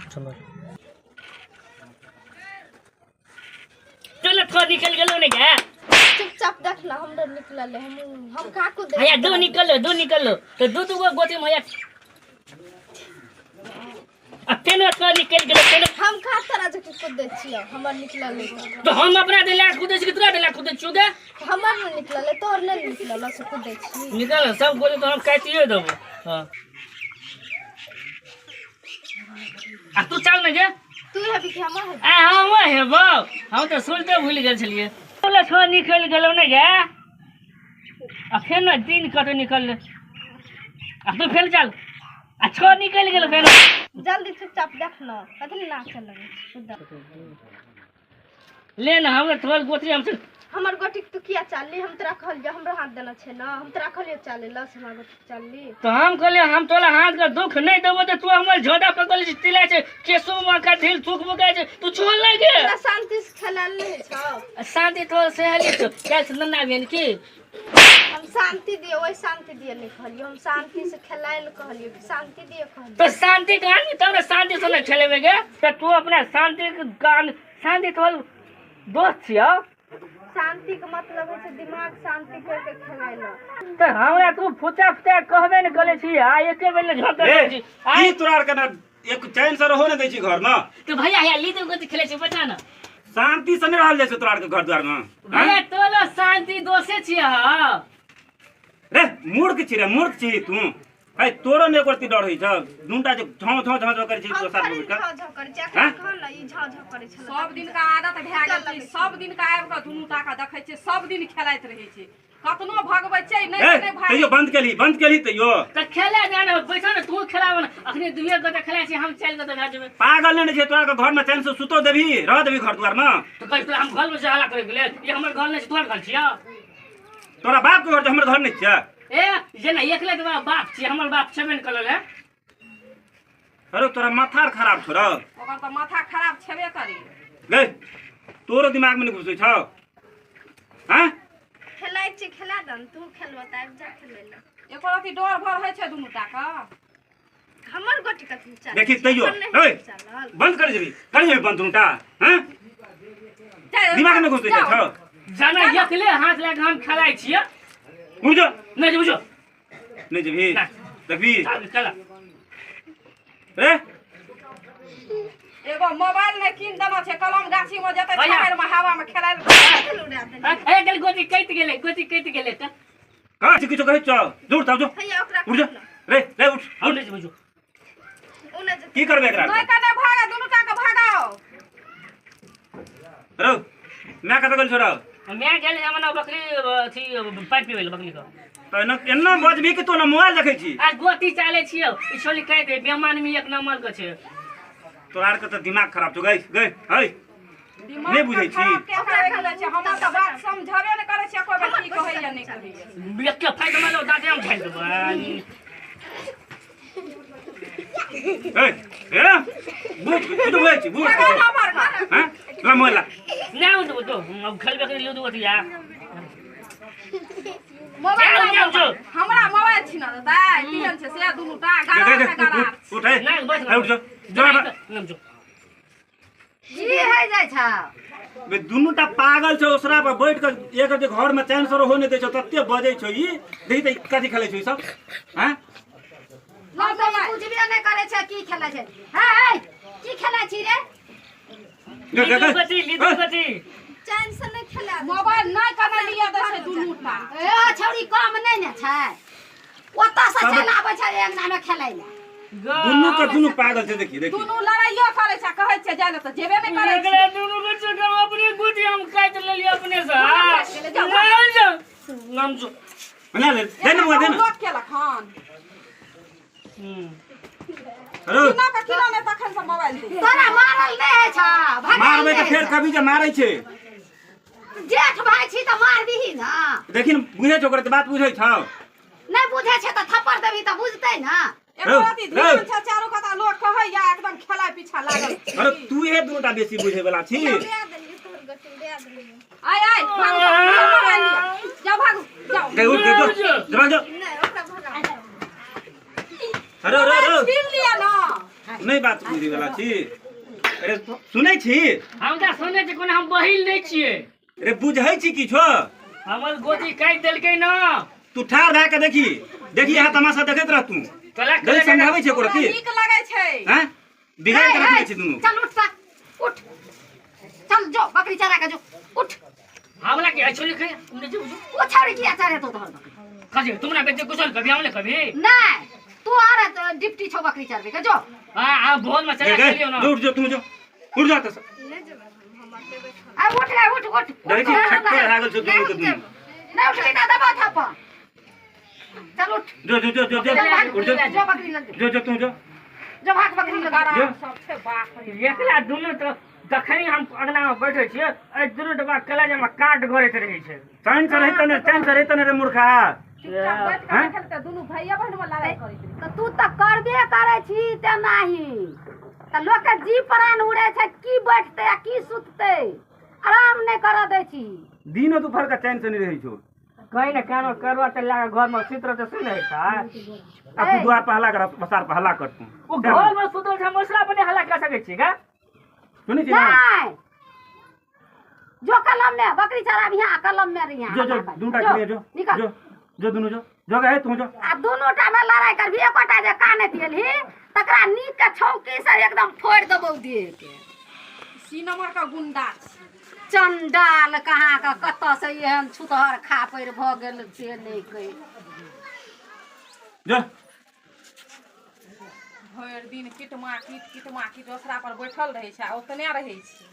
चलो थोड़ा निकल गेलो ने क्या चुपचाप देख ला हम निकलल हम का को भैया दो निकल लो तो दो को गोती में एक अकेले थोड़ा निकल गेलो केने हम का तरह जे को दे छियो हमर निकलल तो हम अपना दे लाख खुद से कितना दे लाख खुद छुगे हमर न निकलल तोर न निकलल से खुद छी निकल सब गोली तो हम काटिए देबो हां आ तू चल ना जे तू है भी हम है आ हम है बा हम तो सुनते भूल गेल छलिए बोले छो निकल गेलो ने गे आ फेर न दिन कतो निकल आ तू फेर चल आ छो निकल गेलो फेर जल्दी चुपचाप देख ना कथि ना चल ले ना हम तोर गोत्री हम हमर गोटी तू किया चालली हम तोरा कहल जे हमरा हाथ देना छे ना हम तोरा कहलियो चाले लस हमरा गोटी चालली तो हम कहले हम तोला हाथ का दुख नहीं देबो तो तू हमर झोदा पकड़ ले तिला छे केसो मा का ढील थूक मुका छे तू छोड़ लागे शांति से खेलाल नहीं छौ शांति तो से हली तो क्या सुनना बेन की हम शांति दियो ओइ शांति दियो नहीं कहलियो हम शांति से खेलाइल कहलियो कि शांति दियो कहलियो तो शांति का आदमी तब शांति से न खेलेबेगे तो तू अपना शांति गान शांति तो दोस्त छियो शांति का मतलब है दिमाग शांति करके खेलाइला तो हमरा तू फुचा कहबे न कले छी आ एके बेर झक दे छी ई तोरा के ना एक चैन से रहो न दै छी घर में तो भैया या लीदो गति खेले छी बता ना शांति से नहीं रहल जाय छै तोरा के घर द्वार में भैया तोला शांति दोषे छी ह रे मूर्ख छी रे मूर्ख छी तू भाई तोरो ने करती डर होई छ दुंटा जे झौ करे छी तो साथ में का झौ करे छै कहल न ई झौ करे छै सब दिन का आदत भए गेल छै सब दिन का आब के दुनू टाका देखै छै सब दिन खेलाइत रहै छै कतनो भगबै छै नहीं भाई तैयो बंद केली तैयो तो खेले जाना बैठा ना तू खेलाव ना अखनी दुइए गते खेला छी हम चल गते भा जेबे पागल नहीं छै तोरा के घर में चैन से सुतो देबी रह देबी घर द्वार में तो कह हम घर में से हल्ला करे गेले ये हमर घर नहीं तोर घर छिया तोरा बाप के घर हमर घर नहीं छै ए जेना एकले तोरा बाप छी हमर बाप छबे न करले अरे तोरा माथा खराब छ र ओकर त माथा खराब छेबे करी ले तोरो दिमाग में नहीं घुसै छ हैं खेलाइ छी खेला दन तू खेलबो त आब जा खेलैला एको रति डर भर होइ छै दुनू टाका हमर गोटी कथि चल देखी तैयो ए बंद कर जेबी बंद दुनुटा हैं दिमाग में घुसै छ जाना एकले हाथ लेके हम खेलाइ छियै बुझो नहीं बुझो नहीं जेबी देखबी चला रे एगो मोबाइल नहीं कीन देना छै कलम गाछी में जते छागर में हवा में खेलाइ ए गल गोटी कट गेले त का छी किछो कहै छ दूर ताऊ जो भैया ओकरा उठ जा रे उठ हम नहीं बुझो उना की करबे एकरा नहीं कने भागा दुनू टाका भागाओ रो मैं कत गल छोरा मैं गेले हमना बकरी थी पाइप पीवेले बकरी को तो एन्ना बजबी कि तो ना मोबाइल देखै छी आज गोटी चाले छियो ई छोली कह दे बेमान में एक नंबर के छै तोरा के त दिमाग खराब छ गई हई नहीं बुझै छी ओकरा कहले छै हम त बात समझबे न करे छै कोई की कहै या नहीं कहै एक के फाइट में लो दादे हम खाइ देबो ए बुझ बुझै छी बुझ हैं ला मोला ना तो अब खेलबे के लियो दुगो या मोबाइल हमरा मोबाइल छिना दाई तीन छै से दुनू टा गाड़ा उठ नहीं बस उठ जो नाम जो जी है जाय छ बे दुनू टा पागल छ ओसरा पर बैठ के एक जे घर में चैन से रहो नहीं दै छ तत्ते बजै छ ई देखि त कथि खेलै छ ई सब हैं लो तो बुझबे नहीं करे छै की खेला छै हे की खेला छी रे लीदो गति चैन से नहीं खेला मोबाइल नहीं कने लिया दे छै दुनू टा ए छौरी कम नहीं ने छै ओता से चलाबै छै एक नामे खेलै ले दुनू के दुनू पागल छै देखि दुनू लड़ाइयो करे छै कहै छै जाय ले त जेबे नहीं करे छै एकरा दुनू के चक्कर में अपनी गुटी हम काट लेलिए अपने से नाम जो बना ले देना वो देना लोग के लखन अरे ना का किलो ने तखन से मोबाइल दे तोरा मारल नहीं है छ मारबे त फेर कभी जे मारै छै जेठ भाई छी त मार दीही ना देखि न बुझै छ ओकरा त बात बुझै छ नहीं बुझे छै त थप्पड़ देबी त बुझतै ना एको राती ध्यान छै चारो कता लोग कहै या एकदम खेला पीछा लागल अरे तू हे दुनूटा बेसी बुझे वाला छी दे देली तोर गोटी दे देली आय मोबाइल लिया जा भाग जाओ गई उठ जो जमा जो नहीं ओकरा भगा अरे छीन लिया ना नहीं बात बुझे वाला छी। अरे सुनै छी? हम तऽ सुनै छी कोना हम बहिल नहि छियै। अरे बुझै छी किछो? हमर गोदी काटि देलकै न। तू ठाढ़ भए के देखी यहाँ तमाशा देखैत रह तू। गलत समझाबै छै कोरा की? नीक लगै छै। हैं? बिगाड़ के रखै छी दुनू। चल उठ सा उठ चल जो बकरी चरा के जो उठ हमला के छोरी के तुमने जो वो छौरी की चरे तो तोहर बकरी कजी तुमने बेटे कुशल कभी हमले कभी नहीं तू आ रहा तो डिप्टी छो बकरी चरबे के जो हां बहुत में चला चलियो ना। उठ जो तुम जो उठ जा त ले जेबै हम अकेले खा आ उठ रे उठ देखी ठक्कर लागल छ दुनू के दुनू। नहीं उठली ना दबा थापा चल उठ जो उठ जो जो बकरी लग जो तुम जो भाग बकरी लग जो सब छै बाप रे। एकला दुनू तो जखनी हम अगना में बैठे छियै ए दुनू डबा कलेजा में काट गरैत रहै छै। चैन से रहत ने रे मूर्खा। चुपचाप बैठ के देखल त दुनू भैया बहन में लड़ाई करैत रहे। तो तू त करबे करे छी ते नाही त लोग के जी प्राण उड़े छै की बैठते आ की सुतते आराम नहीं कर दे छी। दिन दुपहर का चैन से नहीं रही छो। कहीं ना कानो करवा त लागा घर में सुतर त सुनै छै। अब तू द्वार पर हल्ला कर बसार पर हल्ला कर तू। ओ घर में सुतल छै मसला बने हल्ला कर सकै छी का? सुनी छी ना? नहीं जो कलम में बकरी चरा यहाँ कलम में रही जो दूटा के जो निकल जो दुनू जो गए तू जो आ दोनों टा में लड़ाई कर भी एकोटा जे काने दियली तकरा नीक के छौकी से एकदम फोड़ देबौ दे के। सी नंबर का गुंडा छी। चंडाल कहाँ का कत से एहन छुतहर खा पैर भ गेल से नहीं कहि। जो भरि दिन किटमा किट दोसरा पर बैठल रहै छै ओतने रहै छै।